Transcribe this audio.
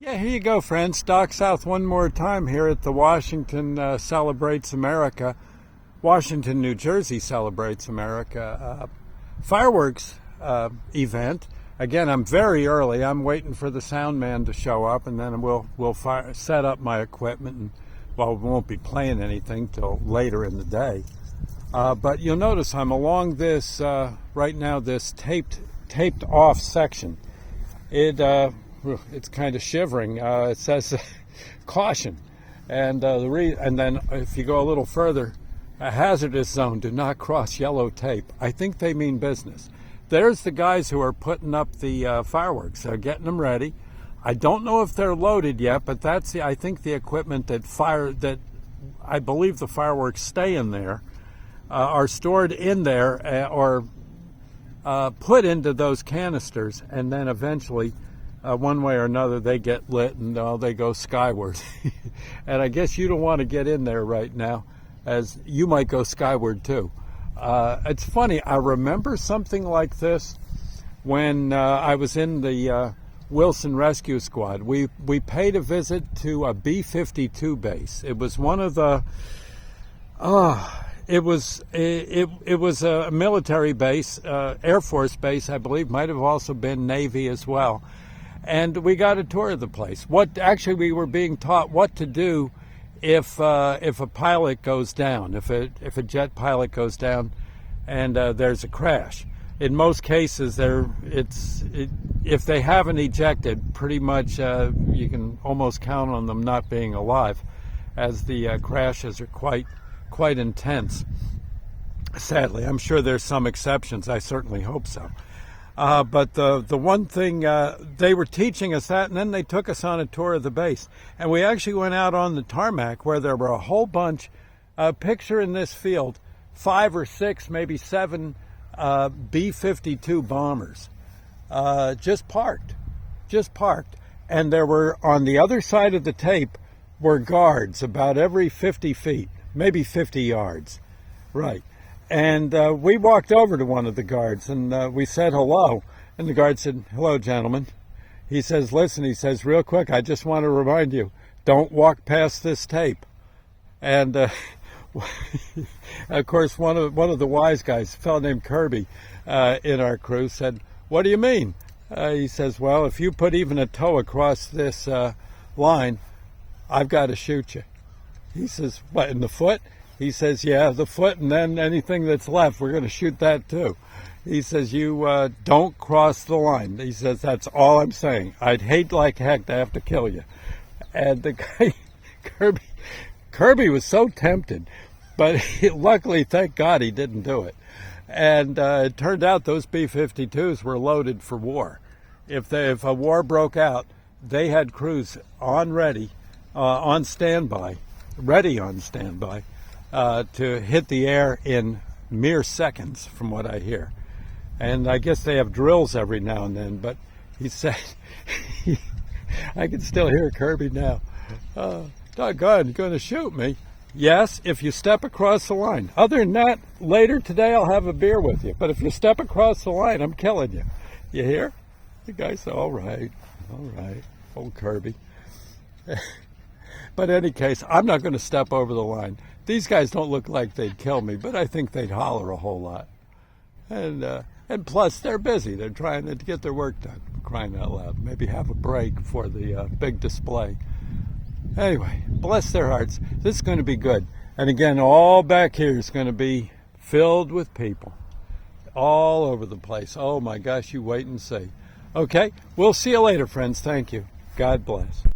Yeah, here you go, friends. Doc South one more time here at the Washington Celebrates America, Washington, New Jersey Celebrates America fireworks event. Again, I'm very early. I'm waiting for the sound man to show up, and then we'll set up my equipment. And well, we won't be playing anything till later in the day. But you'll notice I'm along this right now. This taped off section. It's kind of shivering. It says caution, and then if you go a little further, a hazardous zone. Do not cross yellow tape. I think they mean business. There's the guys who are putting up the fireworks. They're getting them ready. I don't know if they're loaded yet, but I think the equipment that I believe the fireworks stay in there are stored in there or put into those canisters, and then eventually. One way or another, they get lit and they go skyward. And I guess you don't want to get in there right now, as you might go skyward too. It's funny, I remember something like this when I was in the Wilson Rescue Squad. We paid a visit to a B-52 base. It was one of the it was a military base, Air Force base, I believe. Might have also been Navy as well. And we got a tour of the place. We were being taught what to do if a pilot goes down, if a jet pilot goes down, and there's a crash. In most cases, if they haven't ejected, pretty much you can almost count on them not being alive, as the crashes are quite intense. Sadly, I'm sure there's some exceptions. I certainly hope so. But the one thing, they were teaching us that, and then they took us on a tour of the base. And we actually went out on the tarmac where there were a whole bunch, picture in this field, 5 or 6, maybe 7 B-52 bombers just parked. And there were, on the other side of the tape, were guards about every 50 feet, maybe 50 yards. Right. And we walked over to one of the guards, and we said hello. And the guard said, "Hello, gentlemen." He says, "Listen," he says, "real quick, I just want to remind you, don't walk past this tape." And of course, one of the wise guys, a fellow named Kirby, in our crew, said, "What do you mean?" He says, "Well, if you put even a toe across this line, I've got to shoot you." He says, "What, in the foot?" He says, "Yeah, the foot, and then anything that's left, we're going to shoot that too." He says, "You don't cross the line." He says, "That's all I'm saying. I'd hate like heck to have to kill you." And the guy, Kirby was so tempted, but luckily, thank God, he didn't do it. And it turned out those B-52s were loaded for war. If a war broke out, they had crews ready on standby, to hit the air in mere seconds, from what I hear. And I guess they have drills every now and then, but he said, I can still hear Kirby now, "Doggone, you're going to shoot me." "Yes, if you step across the line. Other than that, later today I'll have a beer with you. But if you step across the line, I'm killing you." You hear? The guy said, all right, old Kirby. But in any case, I'm not going to step over the line. These guys don't look like they'd kill me, but I think they'd holler a whole lot. And plus, they're busy. They're trying to get their work done, crying out loud. Maybe have a break for the big display. Anyway, bless their hearts. This is going to be good. And again, all back here is going to be filled with people all over the place. Oh my gosh, you wait and see. Okay, we'll see you later, friends. Thank you. God bless.